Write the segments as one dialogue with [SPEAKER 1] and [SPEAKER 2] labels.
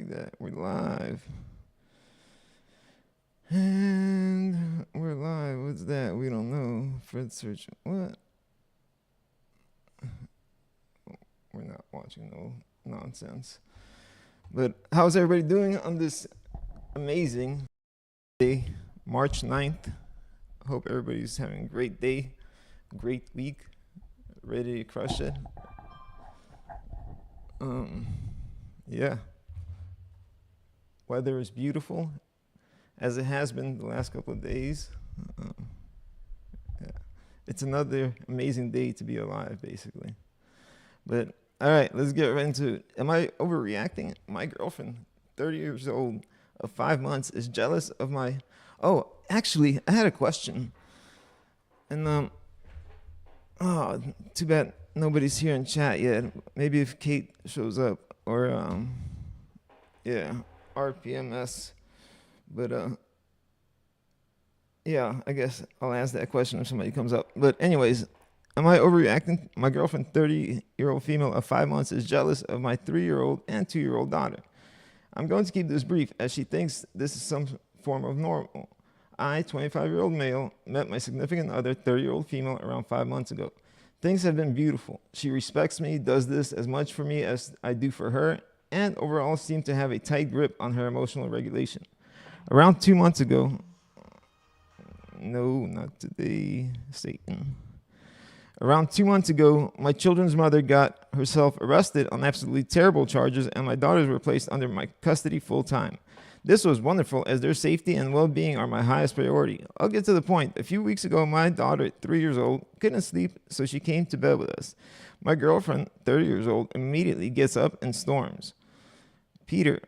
[SPEAKER 1] like that. We're live. And we're live. What's that? We don't know. Fred search. What? We're not watching no nonsense. But how's everybody doing on this amazing day, March 9th? Hope everybody's having a great day, great week, ready to crush it. Yeah. Weather is beautiful, as it has been the last couple of days. Yeah. It's another amazing day to be alive, basically. But all right, let's get right into it. Am I overreacting? My girlfriend, 30 years old, of 5 months, is jealous of my. Oh, actually, I had a question. And oh, too bad nobody's here in chat yet. Maybe if Kate shows up or yeah, RPMS. But yeah, I guess I'll ask that question if somebody comes up. But anyways, am I overreacting? My girlfriend, 30-year-old female of 5 months, is jealous of my 3-year-old and 2-year-old daughter. I'm going to keep this brief as she thinks this is some form of normal. I, 25-year-old male, met my significant other, 30-year-old female, around 5 months ago. Things have been beautiful. She respects me, does this as much for me as I do for her, and overall seemed to have a tight grip on her emotional regulation. Around 2 months ago, no, not today, Satan. Around 2 months ago, my children's mother got herself arrested on absolutely terrible charges, and my daughters were placed under my custody full time. This was wonderful, as their safety and well-being are my highest priority. I'll get to the point. A few weeks ago, my daughter, 3 years old, couldn't sleep, so she came to bed with us. My girlfriend, 30 years old, immediately gets up and storms. Peter,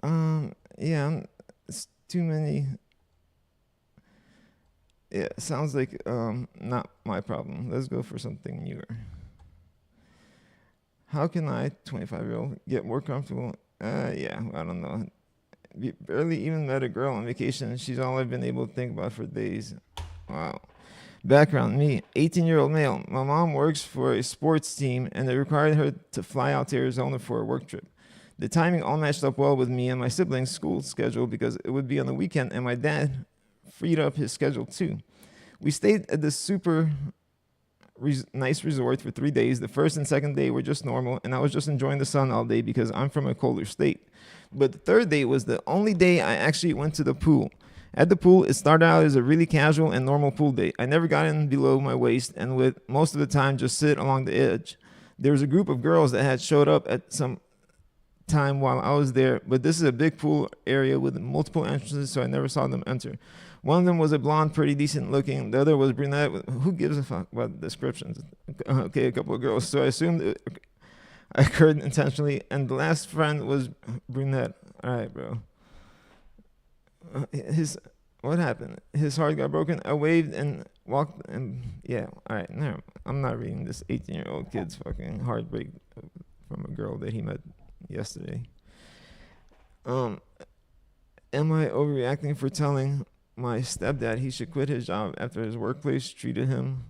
[SPEAKER 1] yeah, it's too many. Yeah, sounds like not my problem. Let's go for something newer. How can I, 25-year-old, get more comfortable? Yeah, I don't know. Barely even met a girl on vacation. She's all I've been able to think about for days. Wow. Background, me, 18-year-old male. My mom works for a sports team, and they required her to fly out to Arizona for a work trip. The timing all matched up well with me and my siblings' school schedule because it would be on the weekend, and my dad freed up his schedule too. We stayed at this super nice resort for 3 days. The first and second day were just normal, and I was just enjoying the sun all day because I'm from a colder state. But the third day was the only day I actually went to the pool. At the pool, it started out as a really casual and normal pool day. I never got in below my waist and would most of the time just sit along the edge. There was a group of girls that had showed up at some time while I was there, but this is a big pool area with multiple entrances, so I never saw them enter. One of them was a blonde, pretty decent looking. The other was brunette. Who gives a fuck about descriptions? Okay, a couple of girls. So I assumed it occurred intentionally. And the last friend was brunette. All right, bro. What happened? His heart got broken. I waved and walked. And yeah, all right. No, I'm not reading this 18-year-old kid's fucking heartbreak from a girl that he met yesterday. Am I overreacting for telling my stepdad he should quit his job after his workplace treated him?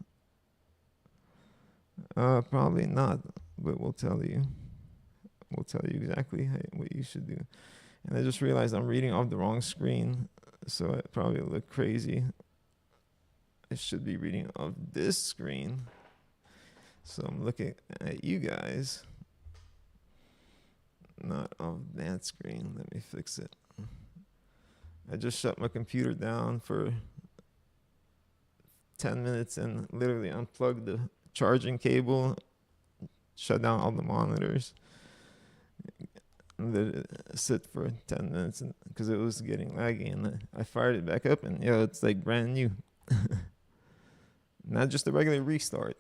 [SPEAKER 1] Probably not, but we'll tell you. We'll tell you exactly what you should do. And I just realized I'm reading off the wrong screen, so I probably look crazy. I should be reading off this screen. So I'm looking at you guys, not off that screen. Let me fix it. I just shut my computer down for 10 minutes and literally unplugged the charging cable, shut down all the monitors, and let it sit for 10 minutes because it was getting laggy. And I fired it back up, and it's like brand new. Not just a regular restart.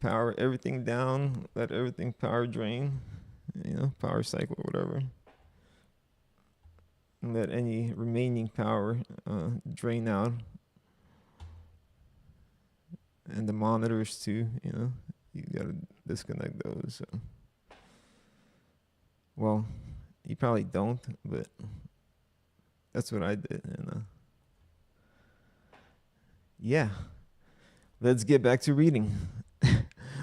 [SPEAKER 1] Power everything down, let everything power drain, power cycle or whatever. And let any remaining power drain out. And the monitors too, you gotta disconnect those. So. Well, you probably don't, but that's what I did. And yeah, let's get back to reading.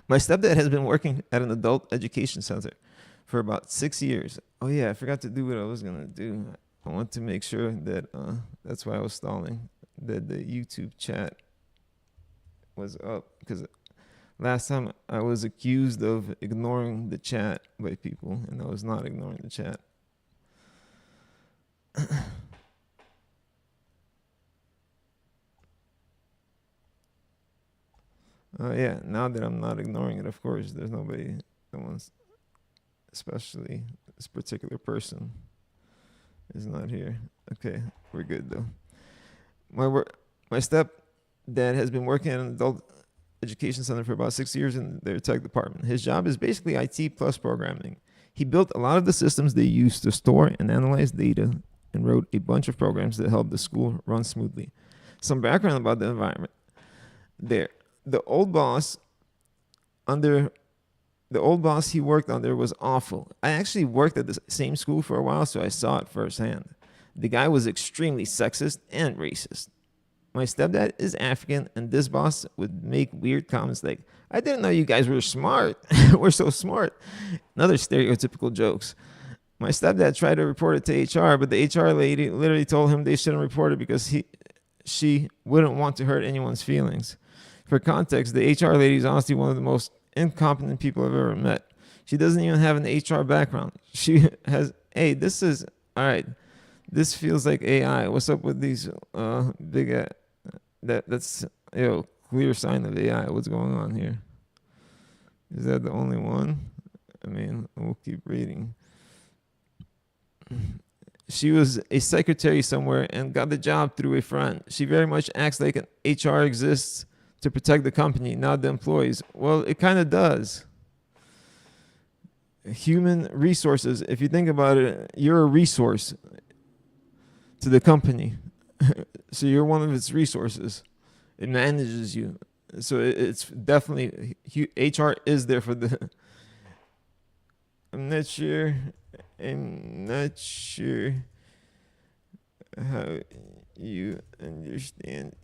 [SPEAKER 1] My stepdad has been working at an adult education center for about 6 years. Oh yeah, I forgot to do what I was gonna do. I want to make sure that that's why I was stalling, that the YouTube chat was up, because last time I was accused of ignoring the chat by people, and I was not ignoring the chat. Yeah, now that I'm not ignoring it, of course, there's nobody, no one's, especially this particular person, is not here. Okay, we're good though. My stepdad has been working at an adult education center for about 6 years in their tech department. His job is basically IT plus programming. He built a lot of the systems they use to store and analyze data and wrote a bunch of programs that helped the school run smoothly. Some background about the environment. The old boss he worked under was awful. I actually worked at the same school for a while, so I saw it firsthand. The guy was extremely sexist and racist. My stepdad is African, and this boss would make weird comments like, "I didn't know you guys were smart. We're so smart." And other stereotypical jokes. My stepdad tried to report it to HR, but the HR lady literally told him they shouldn't report it because she wouldn't want to hurt anyone's feelings. For context, the HR lady is honestly one of the most incompetent people I've ever met. She doesn't even have an HR background. She has, hey, this is, all right, this feels like AI. What's up with these big, that's, clear sign of AI. What's going on here? Is that the only one? I mean, we'll keep reading. She was a secretary somewhere and got the job through a friend. She very much acts like an HR exists to protect the company, not the employees. Well, it kind of does. Human resources, if you think about it, you're a resource to the company. So you're one of its resources. It manages you. So it's definitely, HR is there for the, I'm not sure how you understand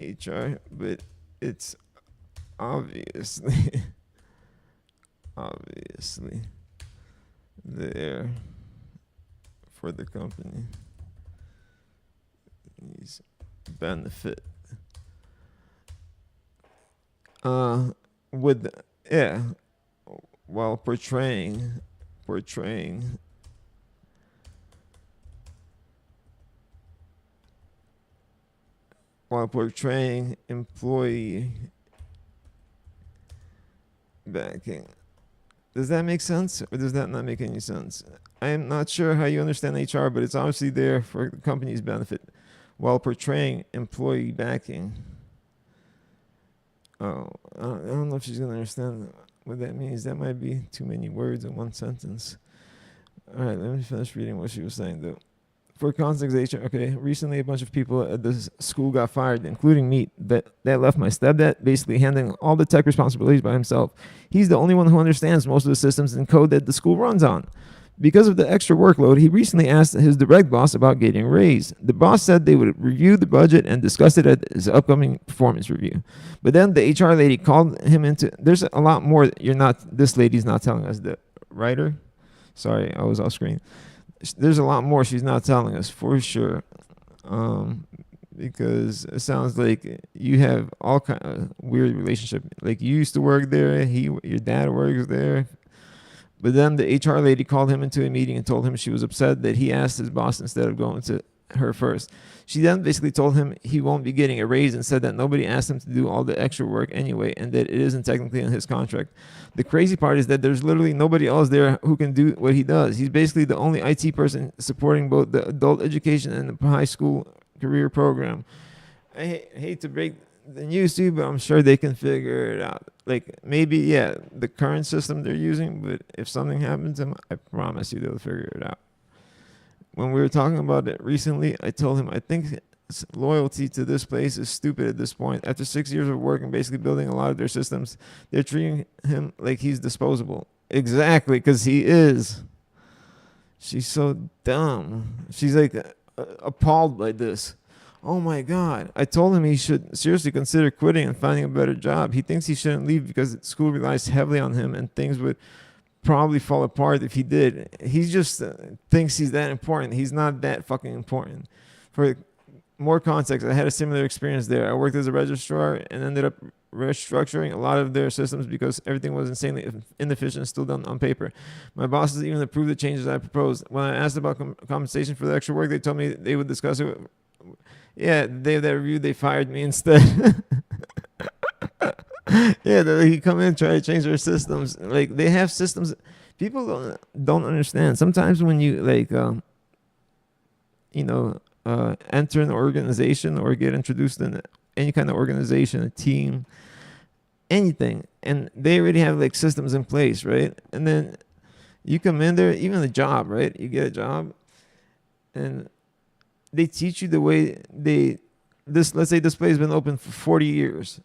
[SPEAKER 1] HR, but it's obviously there for the company. These benefit while portraying employee backing. Does that make sense, or does that not make any sense? I am not sure how you understand HR, but it's obviously there for the company's benefit while portraying employee backing. Oh, I don't know if she's going to understand what that means. That might be too many words in one sentence. All right, let me finish reading what she was saying, though. For context, okay, recently a bunch of people at this school got fired, including me, that left my stepdad basically handling all the tech responsibilities by himself. He's the only one who understands most of the systems and code that the school runs on. Because of the extra workload, he recently asked his direct boss about getting raised. The boss said they would review the budget and discuss it at his upcoming performance review. But then the HR lady called him into, there's a lot more this lady's not telling us, the writer. Sorry, I was off screen. There's a lot more she's not telling us for sure, because it sounds like you have all kind of weird relationship. Like you used to work there, your dad works there, but then the HR lady called him into a meeting and told him she was upset that he asked his boss instead of going to her first. She then basically told him he won't be getting a raise and said that nobody asked him to do all the extra work anyway and that it isn't technically in his contract. The crazy part is that there's literally nobody else there who can do what he does. He's basically the only IT person supporting both the adult education and the high school career program. I hate to break the news to you, but I'm sure they can figure it out. Like maybe, the current system they're using, but if something happens to him, I promise you they'll figure it out. When we were talking about it recently, I told him I think loyalty to this place is stupid at this point. After 6 years of work and basically building a lot of their systems, they're treating him like he's disposable. Exactly, because he is. She's so dumb. She's like appalled by this. Oh my God. I told him he should seriously consider quitting and finding a better job. He thinks he shouldn't leave because school relies heavily on him and things would probably fall apart if he did. He just thinks he's that important. He's not that fucking important. For more context, I had a similar experience there. I worked as a registrar and ended up restructuring a lot of their systems because everything was insanely inefficient, still done on paper. My bosses even approved the changes I proposed. When I asked about compensation for the extra work, they told me they would discuss it. Yeah, the day of that review, they fired me instead. Yeah, they come in and try to change their systems. Like, they have systems. People don't understand. Sometimes when you, like, enter an organization or get introduced in any kind of organization, a team, anything, and they already have like systems in place, right? And then you come in there, even a job, right? You get a job, and they teach you the way let's say this place has been open for 40 years,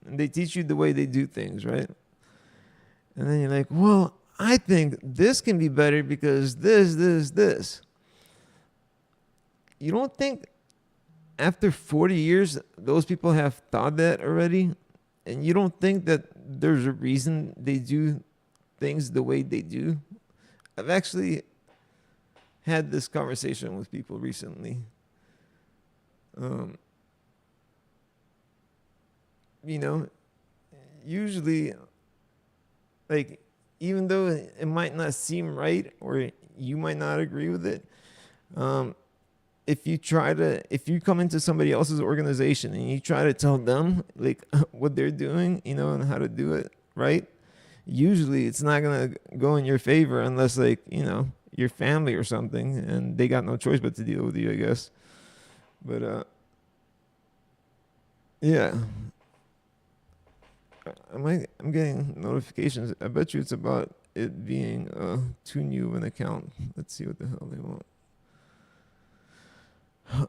[SPEAKER 1] and they teach you the way they do things, right? And then you're like, well, I think this can be better because this. You don't think after 40 years those people have thought that already? And you don't think that there's a reason they do things the way they do? I've actually had this conversation with people recently. Usually, like, even though it might not seem right or you might not agree with it, if you come into somebody else's organization and you try to tell them like what they're doing, and how to do it right, usually it's not gonna go in your favor unless like, your family or something, and they got no choice but to deal with you, I guess. But yeah. I'm getting notifications. I bet you it's about it being too new of an account. Let's see what the hell they want.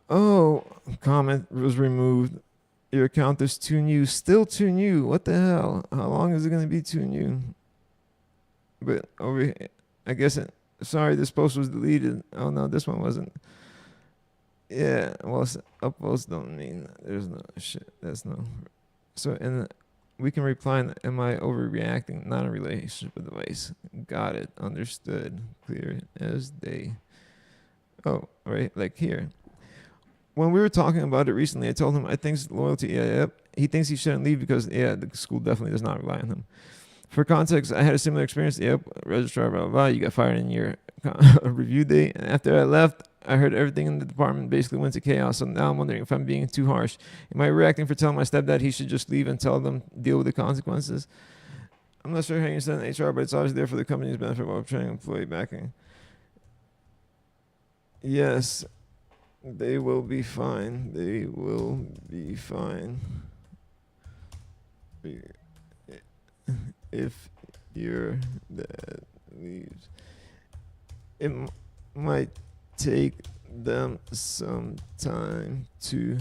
[SPEAKER 1] Oh, comment was removed. Your account is too new. Still too new. What the hell? How long is it going to be too new? But over here, I guess sorry, this post was deleted. Oh no, this one wasn't. Yeah, well, upvotes don't mean there's no shit. That's no. So, and we can reply, am I overreacting? Not a relationship advice. Got it. Understood. Clear as day. Oh, right. Like here. When we were talking about it recently, I told him I think loyalty, yep. He thinks he shouldn't leave because, the school definitely does not rely on him. For context, I had a similar experience. Yep, registrar, blah, blah, blah. You got fired in your review day. And after I left, I heard everything in the department basically went to chaos. So now I'm wondering if I'm being too harsh. Am I reacting for telling my stepdad he should just leave and tell them deal with the consequences? I'm not sure how you send HR, but it's obviously there for the company's benefit while training employee backing. Yes, they will be fine. They will be fine. If your dad leaves, it might take them some time to.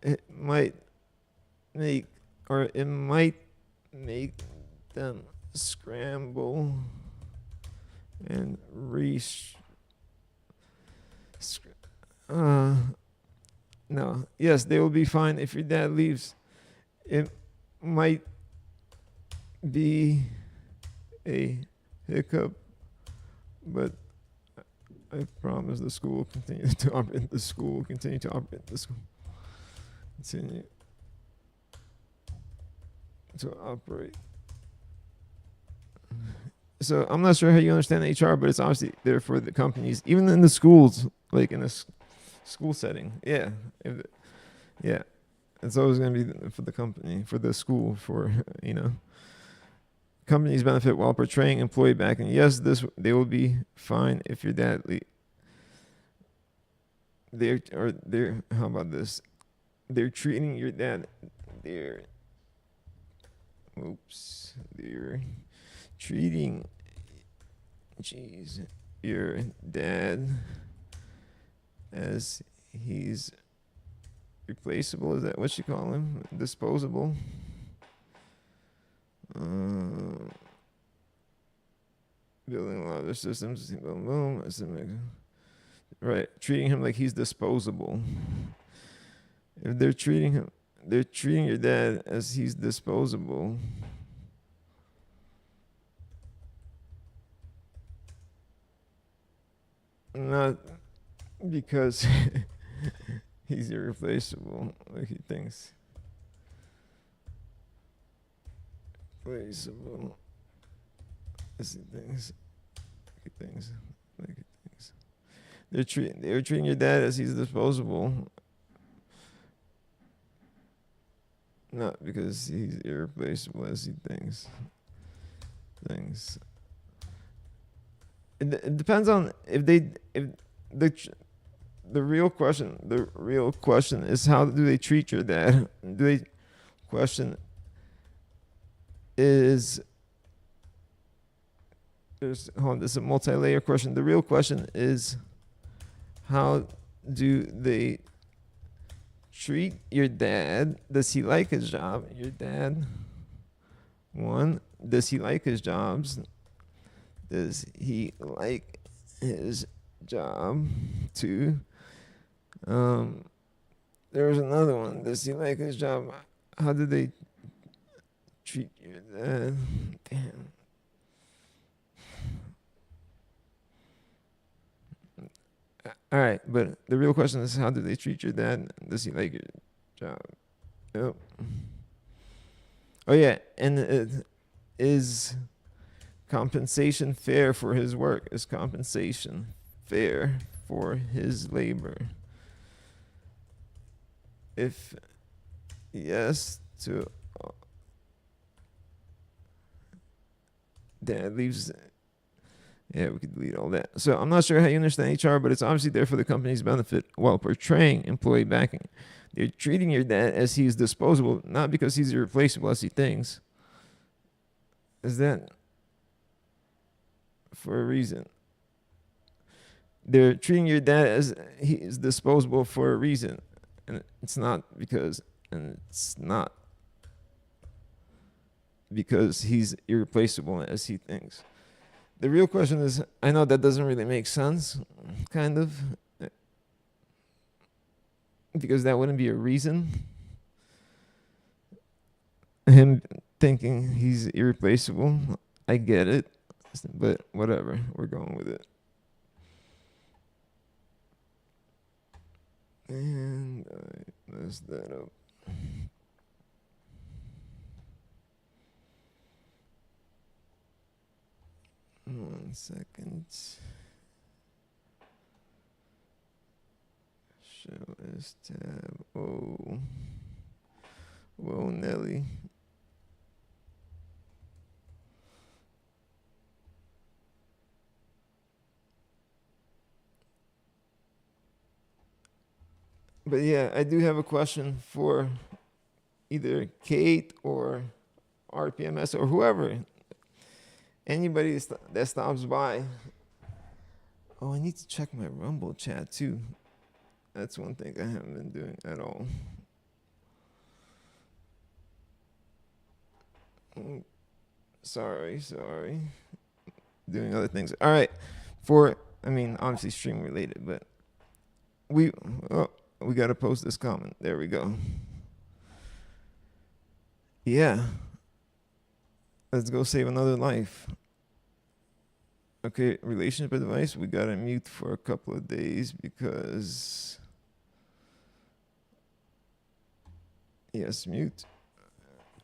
[SPEAKER 1] It might make them scramble and no. Yes, they will be fine if your dad leaves. It might be a hiccup, but I promise the school will continue to operate. The school will continue to operate. The school continue to operate. So I'm not sure how you understand HR, but it's obviously there for the companies, even in the schools, like in a school setting. Yeah, yeah, it's always going to be for the company, for the school, for companies benefit while portraying employee backing. Yes, they will be fine if your dad they're how about this? They're treating your dad. They're treating your dad as he's replaceable. Is that what you call him? Disposable. Building a lot of their systems. Boom, boom. Right, treating him like he's disposable. If they're treating your dad as he's disposable. Not because he's irreplaceable, like he thinks. Replaceable. As he thinks. Like he thinks. Like he thinks. They're treating your dad as he's disposable. Not because he's irreplaceable as he thinks. Things. It depends on if the real question is, how do they treat your dad? Question is there's this is a multi-layer question. The real question is, how do they treat your dad? Does he like his job? Your dad, one, does he like his jobs? Does he like his job? Two, there was another one. Does he like his job? How do they treat your dad? Damn. All right, but the real question is, how do they treat your dad? Does he like your job? Yep. Oh yeah, and is compensation fair for his work? Is compensation fair for his labor? If yes to then it leaves. Yeah, we could delete all that. So I'm not sure how you understand HR, but it's obviously there for the company's benefit while portraying employee backing. They're treating your dad as he's disposable, not because he's irreplaceable as he thinks. Is that for a reason? They're treating your dad as he is disposable for a reason. And it's not because he's irreplaceable as he thinks. The real question is, I know that doesn't really make sense, kind of, because that wouldn't be a reason. Him thinking he's irreplaceable, I get it, but whatever, we're going with it. And I messed that up. One second. Show as tab. Oh. Whoa, Nelly. But yeah, I do have a question for either Kate or RPMS or whoever. Anybody that stops by. Oh, I need to check my Rumble chat too. That's one thing I haven't been doing at all. Oh, sorry. Doing other things. All right. Obviously stream related, but we got to post this comment. There we go. Yeah. Let's go save another life. Okay, relationship advice. We got to mute for a couple of days because... Yes, mute.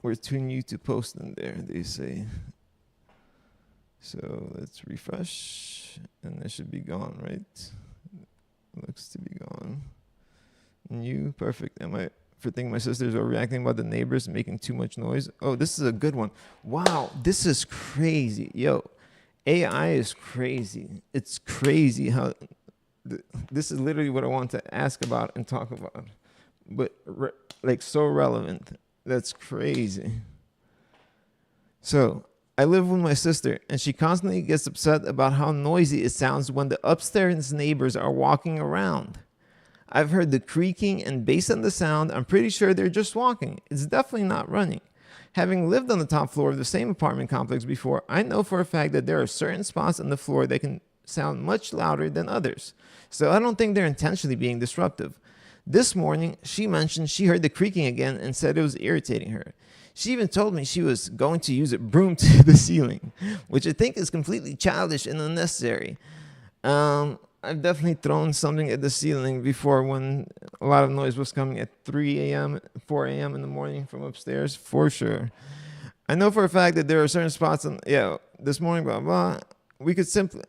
[SPEAKER 1] We're too new to post in there, they say. So let's refresh. And it should be gone, right? Looks to be gone. New, perfect. For thinking my sisters are reacting about the neighbors making too much noise. Oh, this is a good one. Wow, this is crazy. Yo, AI is crazy. It's crazy how... This is literally what I want to ask about and talk about. But, so relevant. That's crazy. So, I live with my sister, and she constantly gets upset about how noisy it sounds when the upstairs neighbors are walking around. I've heard the creaking, and based on the sound, I'm pretty sure they're just walking. It's definitely not running. Having lived on the top floor of the same apartment complex before, I know for a fact that there are certain spots on the floor that can sound much louder than others. So I don't think they're intentionally being disruptive. This morning, she mentioned she heard the creaking again and said it was irritating her. She even told me she was going to use a broom to the ceiling, which I think is completely childish and unnecessary. I've definitely thrown something at the ceiling before when a lot of noise was coming at 3 a.m., 4 a.m. in the morning from upstairs, for sure. I know for a fact that there are certain spots on, this morning, blah, blah. We could simply,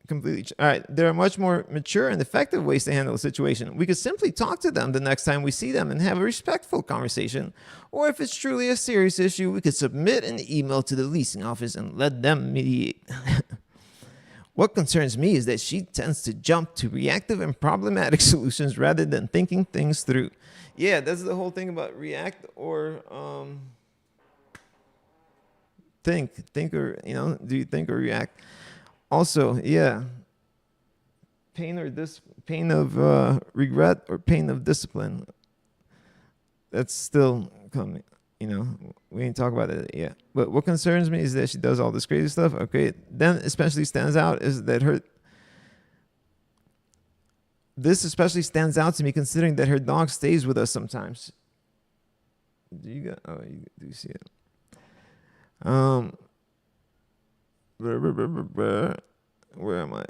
[SPEAKER 1] completely, all right, there are much more mature and effective ways to handle a situation. We could simply talk to them the next time we see them and have a respectful conversation. Or if it's truly a serious issue, we could submit an email to the leasing office and let them mediate. What concerns me is that she tends to jump to reactive and problematic solutions rather than thinking things through. Yeah, that's the whole thing about react or think, or do you think or react? Also, yeah, pain of regret or pain of discipline. That's still coming. We ain't talk about it yet. But what concerns me is that she does all this crazy stuff. Okay, then especially stands out is that this especially stands out to me considering that her dog stays with us sometimes. You do see it. Where am I?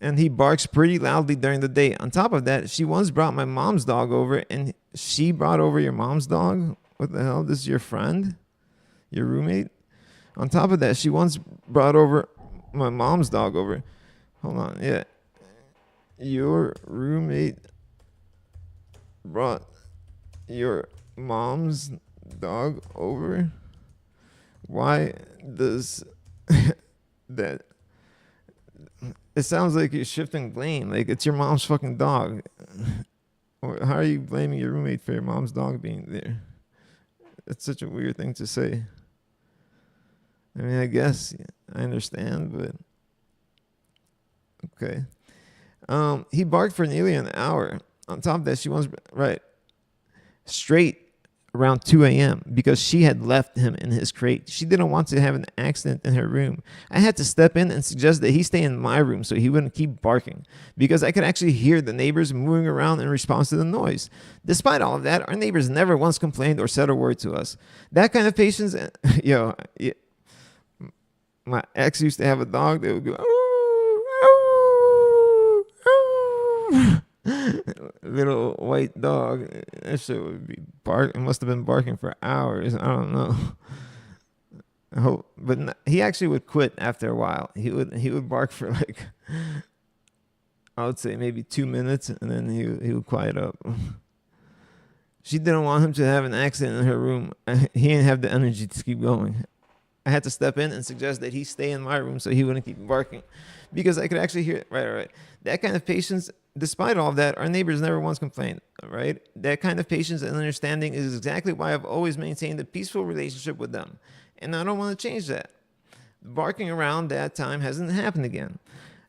[SPEAKER 1] And he barks pretty loudly during the day. On top of that, she once brought my mom's dog over, and she brought over your mom's dog? What the hell? This is your friend? Your roommate? On top of that, she once brought over my mom's dog over. Hold on, yeah. Your roommate brought your mom's dog over? Why does that? It sounds like you're shifting blame. Like it's your mom's fucking dog. How are you blaming your roommate for your mom's dog being there? That's such a weird thing to say. I mean, I guess I understand, but okay. He barked for nearly an hour. On top of that, she once straight around 2 a.m. because she had left him in his crate. She didn't want to have an accident in her room. I had to step in and suggest that he stay in my room so he wouldn't keep barking because I could actually hear the neighbors moving around in response to the noise. Despite all of that, our neighbors never once complained or said a word to us. That kind of patience, my ex used to have a dog that would go, little white dog. That shit would be bark. It must have been barking for hours. I don't know. I hope, but he actually would quit after a while. He would bark for like, I would say maybe 2 minutes, and then he would quiet up. She didn't want him to have an accident in her room. He didn't have the energy to keep going. I had to step in and suggest that he stay in my room so he wouldn't keep barking, because I could actually hear it. Right. That kind of patience. Despite all of that, our neighbors never once complained, right? That kind of patience and understanding is exactly why I've always maintained a peaceful relationship with them. And I don't want to change that. Barking around that time hasn't happened again.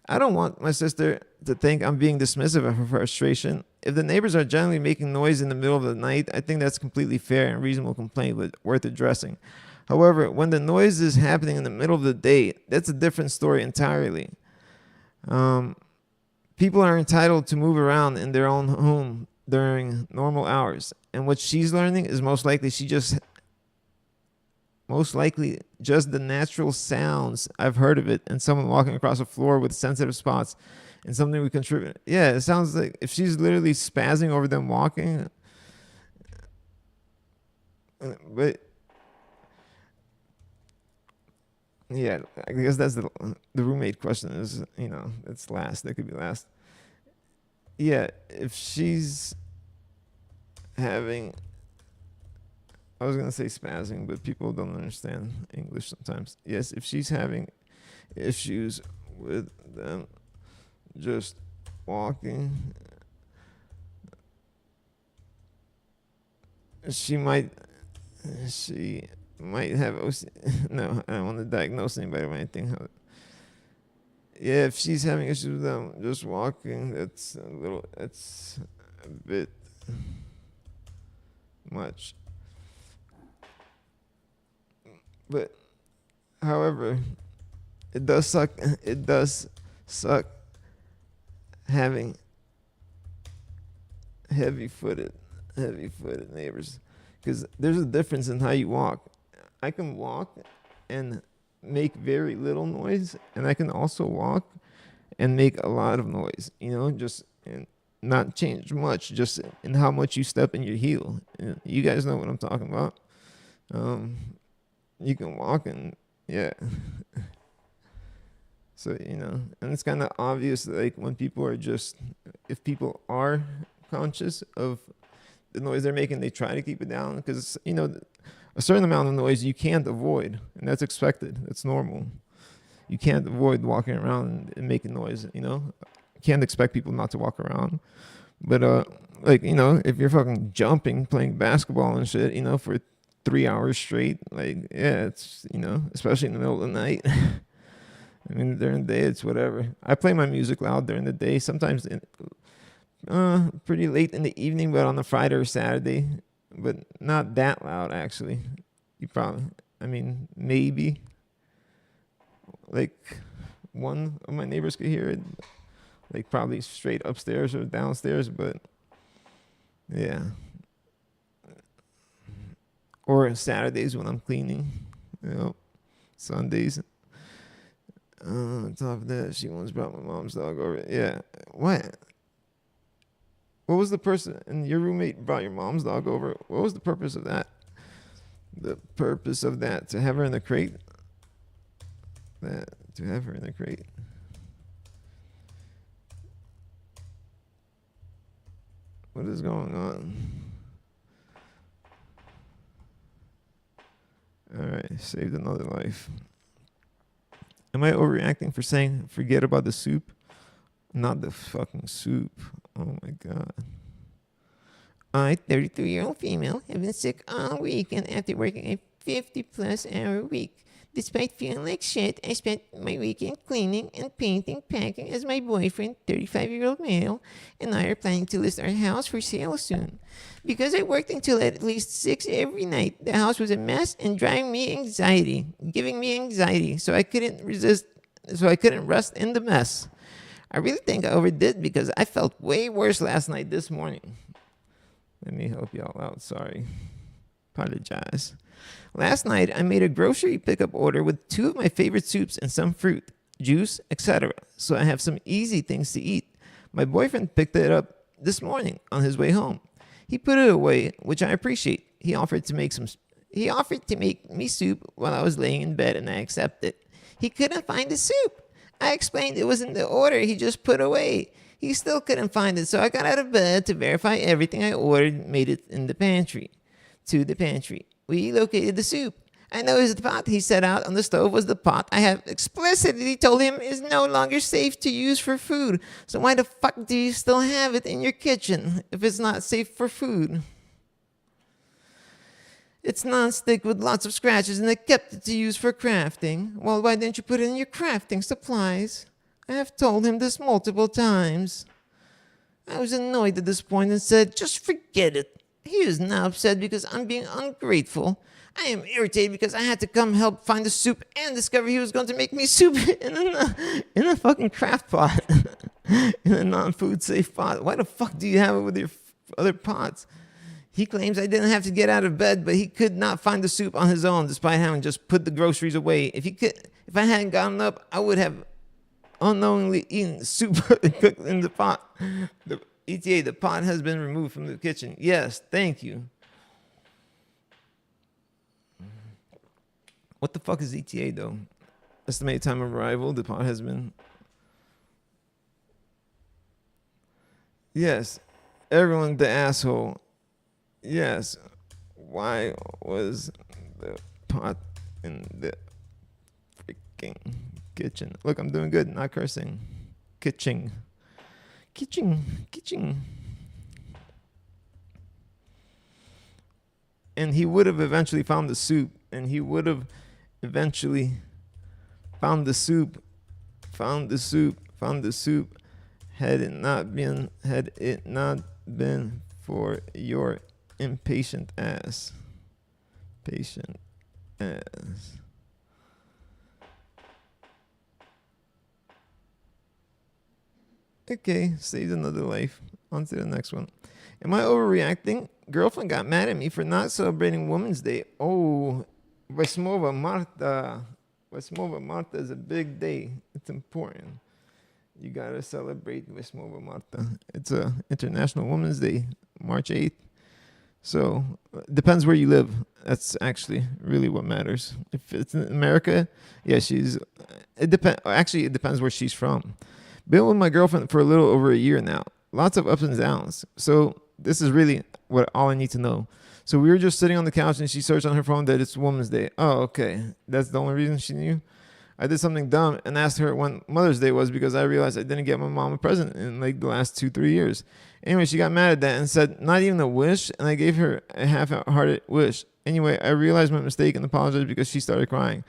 [SPEAKER 1] I don't want my sister to think I'm being dismissive of her frustration. If the neighbors are generally making noise in the middle of the night, I think that's completely fair and reasonable complaint, but worth addressing. However, when the noise is happening in the middle of the day, that's a different story entirely. People are entitled to move around in their own home during normal hours. And what she's learning is most likely just the natural sounds I've heard of it, and someone walking across a floor with sensitive spots and something we contribute. Yeah, it sounds like if she's literally spazzing over them walking. But yeah, I guess that's the roommate question is, it's last. That could be last. Yeah, if she's having, I was going to say spazzing, but people don't understand English sometimes. Yes, if she's having issues with them just walking, she might have no, I don't want to diagnose anybody or anything. Yeah, if she's having issues with them just walking, that's a bit much. But however, it does suck having heavy-footed neighbors, because there's a difference in how you walk. I can walk and make very little noise, and I can also walk and make a lot of noise, just and not change much, just in how much you step in your heel. You guys know what I'm talking about. Um, you can walk and yeah. So, and it's kind of obvious, like when people are just, if people are conscious of the noise they're making, they try to keep it down because, a certain amount of noise you can't avoid, and that's expected. That's normal. You can't avoid walking around and making noise, You can't expect people not to walk around. But, like, if you're fucking jumping, playing basketball and shit, for 3 hours straight, like, yeah, it's, especially in the middle of the night. I mean, during the day, it's whatever. I play my music loud during the day, sometimes pretty late in the evening, but on a Friday or Saturday, but not that loud, actually. Maybe. Like, one of my neighbors could hear it, like probably straight upstairs or downstairs, but yeah. Or Saturdays when I'm cleaning, Sundays. On top of that, she once brought my mom's dog over. Yeah. What? What was the person? And your roommate brought your mom's dog over. What was the purpose of that? The purpose of that, to have her in the crate? To have her in the crate. What is going on? All right, saved another life. Am I overreacting for saying forget about the soup? Not the fucking soup. Oh my God. I, 33-year-old female, have been sick all weekend after working a 50-plus hour week. Despite feeling like shit, I spent my weekend cleaning and painting, packing as my boyfriend, 35-year-old male, and I are planning to list our house for sale soon. Because I worked until at least 6 every night, the house was a mess and giving me anxiety, so I couldn't rest in the mess. I really think I overdid because I felt way worse last night this morning. Let me help y'all out, sorry. Apologize. Last night, I made a grocery pickup order with 2 of my favorite soups and some fruit, juice, etc. So I have some easy things to eat. My boyfriend picked it up this morning on his way home. He put it away, which I appreciate. He offered to make me soup while I was laying in bed, and I accepted. He couldn't find the soup. I explained it was in the order he just put away. He still couldn't find it, so I got out of bed to verify everything I ordered made it in the pantry. To the pantry. We located the soup. I noticed the pot he set out on the stove was the pot I have explicitly told him is no longer safe to use for food. So why the fuck do you still have it in your kitchen if it's not safe for food? It's non-stick with lots of scratches and I kept it to use for crafting. Well, why didn't you put it in your crafting supplies? I have told him this multiple times. I was annoyed at this point and said, just forget it. He is now upset because I'm being ungrateful. I am irritated because I had to come help find the soup and discover he was going to make me soup in a fucking craft pot. In a non-food safe pot. Why the fuck do you have it with your other pots? He claims I didn't have to get out of bed, but he could not find the soup on his own despite having just put the groceries away. If I hadn't gotten up, I would have unknowingly eaten soup cooked in the pot. The ETA, the pot has been removed from the kitchen. Yes, thank you. What the fuck is ETA, though? Estimated time of arrival, the pot has been... Yes, everyone the asshole. Yes, why was the pot in the freaking kitchen? Look, I'm doing good, not cursing. Kitchen. And he would have eventually found the soup. And he would have eventually found the soup. Had it not been for your impatient ass. Patient ass. Okay, saved another life. On to the next one. Am I overreacting? Girlfriend got mad at me for not celebrating Women's Day. Oh, Vasmova Marta. Vasmova Marta is a big day. It's important. You gotta celebrate Wismova Marta. It's a International Women's Day, March 8th. So depends where you live. That's actually really what matters. If it's in America, yeah, she's. It depend. Actually, it depends where she's from. Been with my girlfriend for a little over a year now. Lots of ups and downs. So this is really what all I need to know. So we were just sitting on the couch and she searched on her phone that it's Women's Day. Oh, okay. That's the only reason she knew. I did something dumb and asked her when Mother's Day was because I realized I didn't get my mom a present in like the last 2-3 years. Anyway, she got mad at that and said, not even a wish. And I gave her a half-hearted wish. Anyway, I realized my mistake and apologized because she started crying.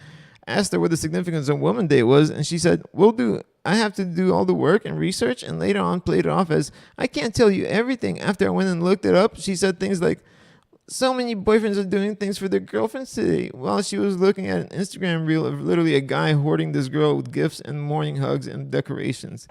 [SPEAKER 1] I asked her what the significance of Women's Day was, and she said, "We'll do. I have to do all the work and research," and later on played it off as, "I can't tell you everything." After I went and looked it up, she said things like, "So many boyfriends are doing things for their girlfriends today," while she was looking at an Instagram reel of literally a guy hoarding this girl with gifts and morning hugs and decorations.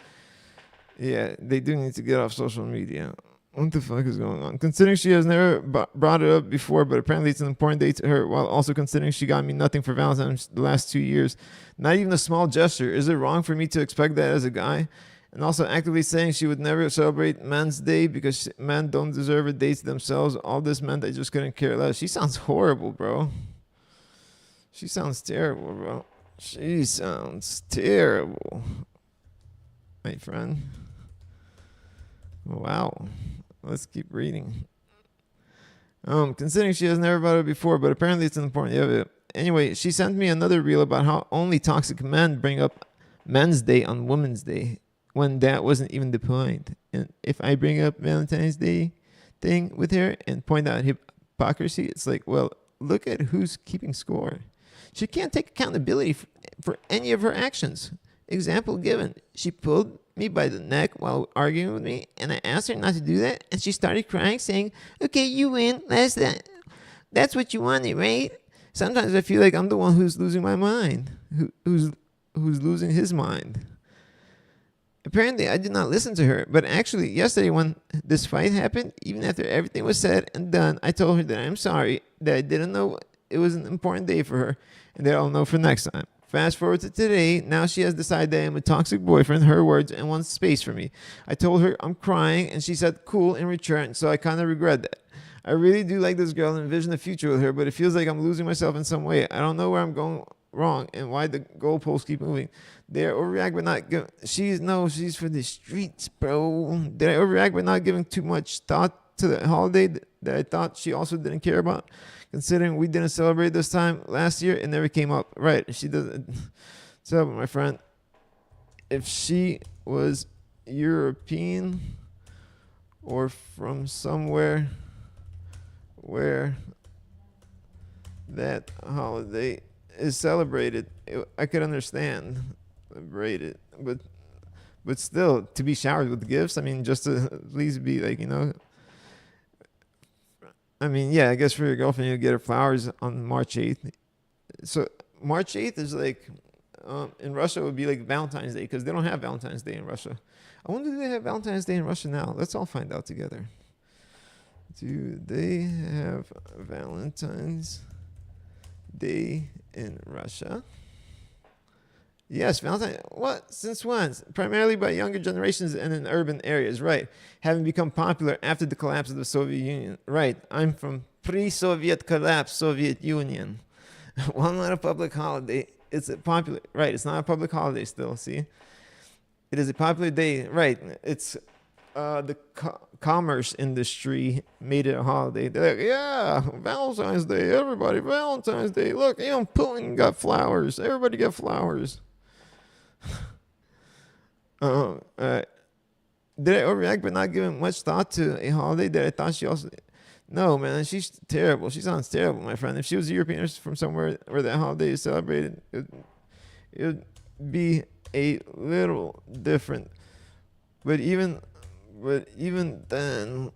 [SPEAKER 1] Yeah, they do need to get off social media. What the fuck is going on? Considering she has never brought it up before, but apparently it's an important day to her, while also considering she got me nothing for Valentine's the last 2 years. Not even a small gesture. Is it wrong for me to expect that as a guy? And also actively saying she would never celebrate Men's Day because men don't deserve a day to themselves. All this meant I just couldn't care less. She sounds horrible, bro. She sounds terrible, bro. She sounds terrible, my friend. Wow. Let's keep reading. Considering she has never bought it before, but apparently it's important. Yeah. Anyway, she sent me another reel about how only toxic men bring up Men's Day on Women's Day when that wasn't even the point. And if I bring up Valentine's Day thing with her and point out hypocrisy, it's like, well, look at who's keeping score. She can't take accountability for any of her actions. Example given, she pulled me by the neck while arguing with me, and I asked her not to do that, and she started crying, saying, "Okay, you win. That's what you wanted, right?" Sometimes I feel like I'm the one who's losing my mind, who's losing his mind. Apparently, I did not listen to her, but actually, yesterday when this fight happened, even after everything was said and done, I told her that I'm sorry, that I didn't know it was an important day for her, and that I'll know for next time. Fast forward to today, now she has decided that I'm a toxic boyfriend, her words, and wants space from me. I told her I'm crying, and she said cool in return, so I kind of regret that. I really do like this girl and envision a future with her, but it feels like I'm losing myself in some way. I don't know where I'm going wrong and why the goalposts keep moving. Did I overreact by not giving... She's for the streets, bro. Did I overreact by not giving too much thought to the holiday that I thought she also didn't care about? Considering we didn't celebrate this time last year, it never came up. Right, she doesn't. So, my friend, if she was European or from somewhere where that holiday is celebrated, I could understand. Celebrate it, but still, to be showered with gifts, I mean, just to at least be like, I mean, yeah, I guess for your girlfriend, you get her flowers on March 8th. So March 8th is like, in Russia, it would be like Valentine's Day because they don't have Valentine's Day in Russia. I wonder, do they have Valentine's Day in Russia now? Let's all find out together. Do they have Valentine's Day in Russia? Yes, Valentine. What? Since when? Primarily by younger generations and in urban areas, right? Having become popular after the collapse of the Soviet Union. Right. I'm from pre-Soviet collapse, Soviet Union. While not a public holiday, it's a popular... Right, it's not a public holiday still, see? It is a popular day. Right, it's... the commerce industry made it a holiday. They're like, yeah, Valentine's Day, everybody, Valentine's Day. Look, even Putin got flowers. Everybody got flowers. Did I overreact by not giving much thought to a holiday that I thought she also... No, man, she's terrible. She sounds terrible, my friend. If she was European or from somewhere where that holiday is celebrated, it would be a little different. But even then,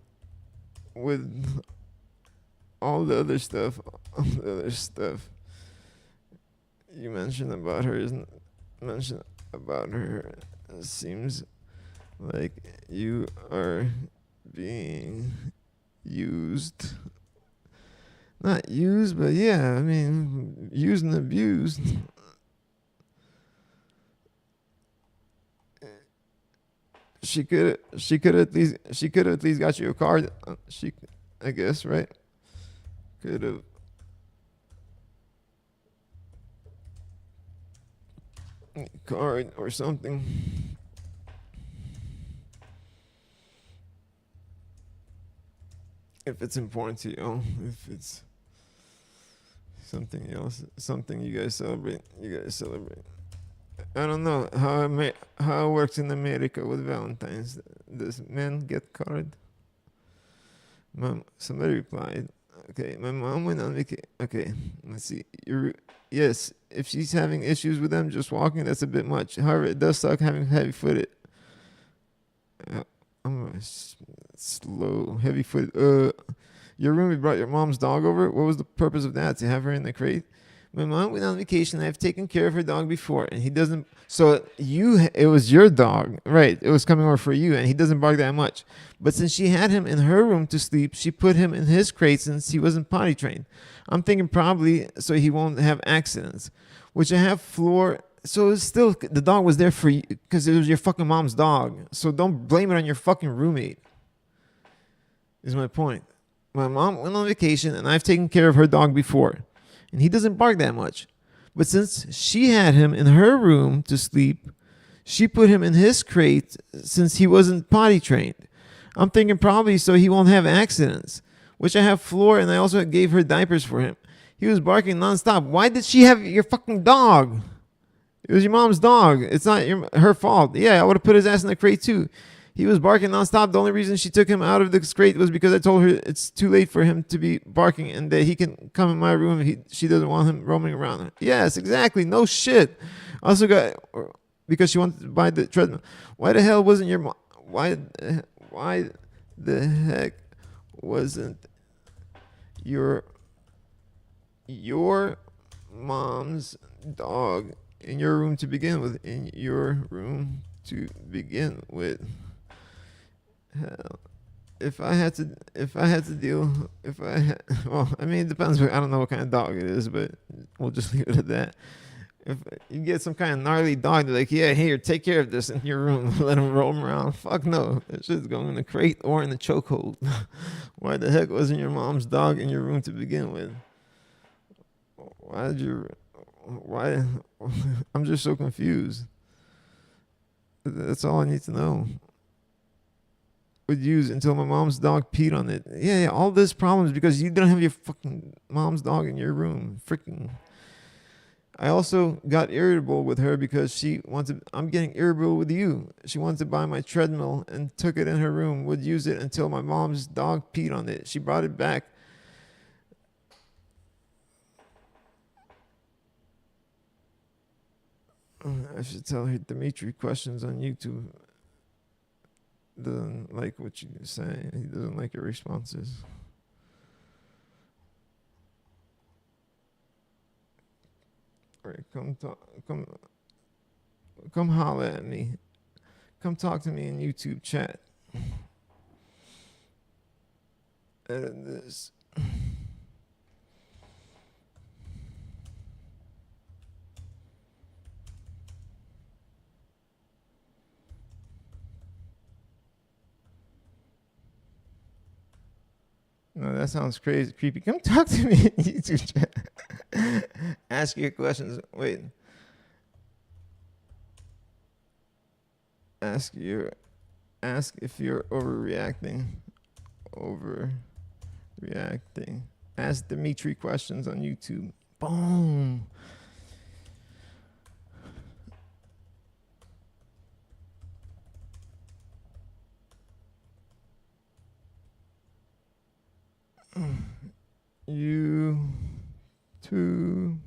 [SPEAKER 1] with all the other stuff you mentioned about her, it seems like you are being used. Not used, but yeah, I mean, used and abused. She could have at least got you a card. I guess, right? Could have. Card or something. If it's important to you, if it's something else, something you guys celebrate, I don't know how it works in America with Valentine's. Does men get card? Somebody replied. Okay, my mom went on vacation. Okay, let's see. Yes, if she's having issues with them just walking, that's a bit much. However, it does suck having heavy-footed. I'm slow, heavy-footed. Your roommate brought your mom's dog over. What was the purpose of that? To have her in the crate? My mom went on vacation. I've taken care of her dog before, and he doesn't. So it was your dog, right? It was coming over for you, and he doesn't bark that much. But since she had him in her room to sleep, she put him in his crate since he wasn't potty trained. I'm thinking probably so he won't have accidents, which I have floor. So it's still the dog was there for you because it was your fucking mom's dog. So don't blame it on your fucking roommate. Is my point. My mom went on vacation, and I've taken care of her dog before. And he doesn't bark that much. But since she had him in her room to sleep, she put him in his crate since he wasn't potty trained. I'm thinking probably so he won't have accidents, which I have floor, and I also gave her diapers for him. He was barking nonstop. Why did she have your fucking dog? It was your mom's dog. It's not her fault. Yeah, I would have put his ass in the crate too. He was barking nonstop. The only reason she took him out of the crate was because I told her it's too late for him to be barking and that he can come in my room if she doesn't want him roaming around. Yes, exactly. No shit. Also got because she wanted to buy the treadmill. Why the hell wasn't your mom? Why the heck wasn't your mom's dog in your room to begin with? In your room to begin with. Hell, well, I mean, it depends. I don't know what kind of dog it is, but we'll just leave it at that. If you get some kind of gnarly dog, they're like, yeah, here, take care of this in your room. Let him roam around. Fuck no. That shit's going in the crate or in the chokehold. Why the heck wasn't your mom's dog in your room to begin with? Why? I'm just so confused. That's all I need to know. Would use until my mom's dog peed on it. Yeah, all this problems because you don't have your fucking mom's dog in your room. Freaking. I also got irritable with her because I'm getting irritable with you. She wanted to buy my treadmill and took it in her room, would use it until my mom's dog peed on it. She brought it back. I should tell her Dmitriy questions on YouTube. Doesn't like what you say. He doesn't like your responses. All right, come holler at me. Come talk to me in YouTube chat. Edit this. No, that sounds crazy, creepy. Come talk to me in YouTube chat. Ask your questions. Wait. Ask if you're overreacting. Overreacting. Ask Dmitry questions on YouTube. Boom. You too.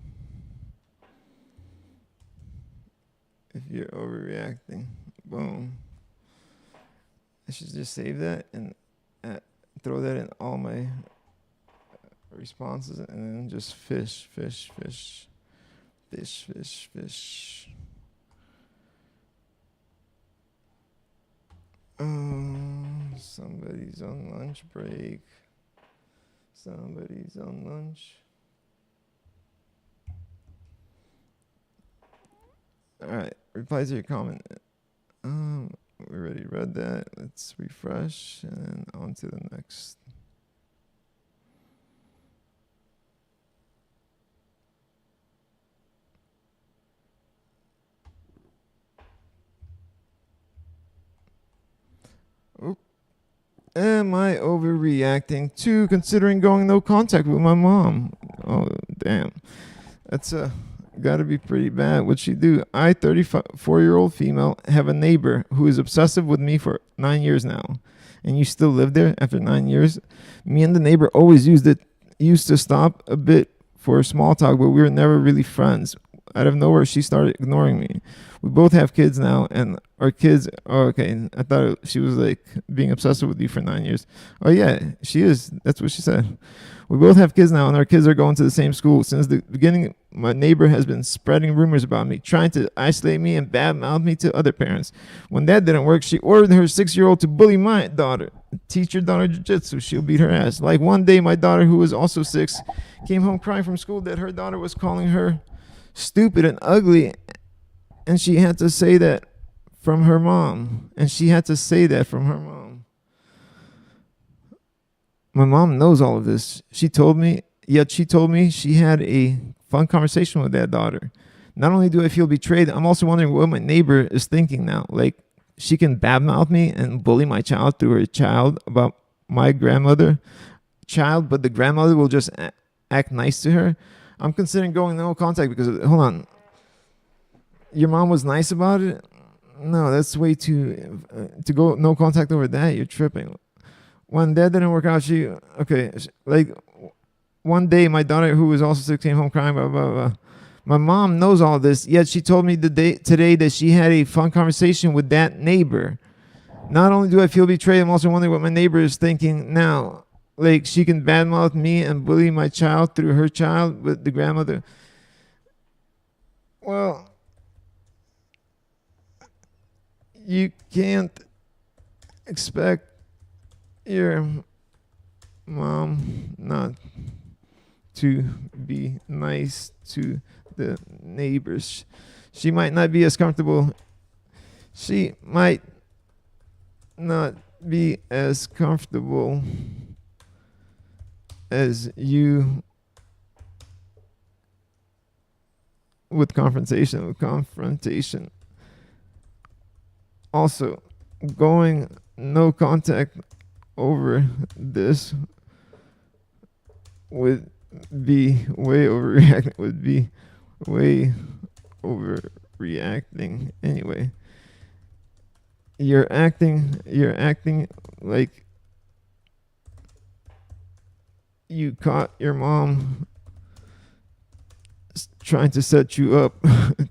[SPEAKER 1] If you're overreacting. Boom. I should just save that and throw that in all my responses and then just fish. Somebody's on lunch break. Somebody's on lunch. All right, reply to your comment. we already read that. Let's refresh and then on to the next. Oop. Am I overreacting to considering going no contact with my mom? Oh, damn. That's gotta be pretty bad. What'd she do? I, 34-year-old female, have a neighbor who is obsessive with me for 9 years now. And you still live there after 9 years? Me and the neighbor always used to stop a bit for small talk, but we were never really friends. Out of nowhere, she started ignoring me. We both have kids now, and our kids. Oh, okay. I thought she was like being obsessive with you for 9 years. Oh yeah, she is. That's what she said. We both have kids now, and our kids are going to the same school. Since the beginning, my neighbor has been spreading rumors about me, trying to isolate me and badmouth me to other parents. When that didn't work, she ordered her 6-year-old to bully my daughter. Teach your daughter jiu-jitsu. She'll beat her ass. Like one day, my daughter, who was also 6, came home crying from school that her daughter was calling her stupid and ugly, and she had to say that from her mom. My mom knows all of this. She told me she had a fun conversation with that daughter. Not only do I feel betrayed, I'm also wondering what my neighbor is thinking now. Like, she can badmouth me and bully my child through her child about my grandmother child, but the grandmother will just act nice to her. I'm considering going no contact because, hold on, your mom was nice about it? No, that's way too, to go no contact over that, you're tripping. When that didn't work out, like one day my daughter, who was also 6, came home crying, blah, blah, blah. My mom knows all this, yet she told me today that she had a fun conversation with that neighbor. Not only do I feel betrayed, I'm also wondering what my neighbor is thinking now. Like, she can badmouth me and bully my child through her child with the grandmother. Well, you can't expect your mom not to be nice to the neighbors. She might not be as comfortable. She might not be as comfortable as you with confrontation. Also, going no contact over this would be way overreacting anyway. You're acting like you caught your mom trying to set you up in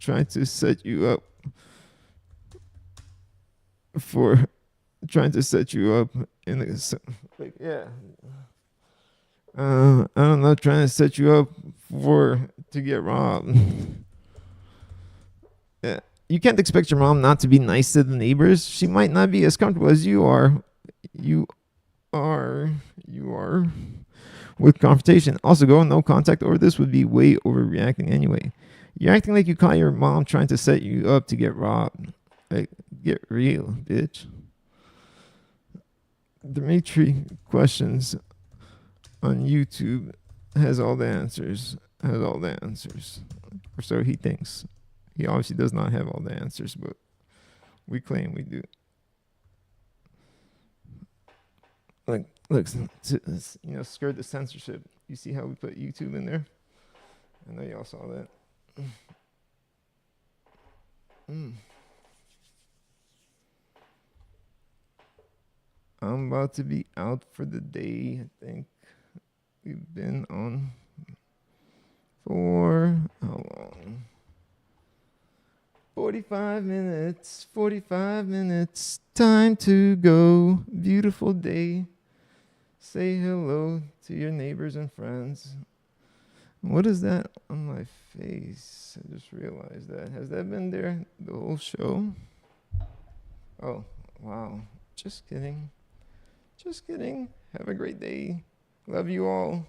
[SPEAKER 1] a, like, yeah. I don't know, trying to set you up to get robbed. Yeah. You can't expect your mom not to be nice to the neighbors. She might not be as comfortable as you are. You are with confrontation. Also, going no contact over this would be way overreacting anyway. You're acting like you caught your mom trying to set you up to get robbed. Like, get real, bitch. Dmitriy questions on YouTube has all the answers. Or so he thinks. He obviously does not have all the answers, but we claim we do. Like, look, skirt the censorship. You see how we put YouTube in there? I know y'all saw that. I'm about to be out for the day. I think we've been on for how long? 45 minutes. 45 minutes. Time to go. Beautiful day. Say hello to your neighbors and friends. What is that on my face? I just realized that. Has that been there the whole show? Oh, wow. Just kidding. Have a great day. Love you all.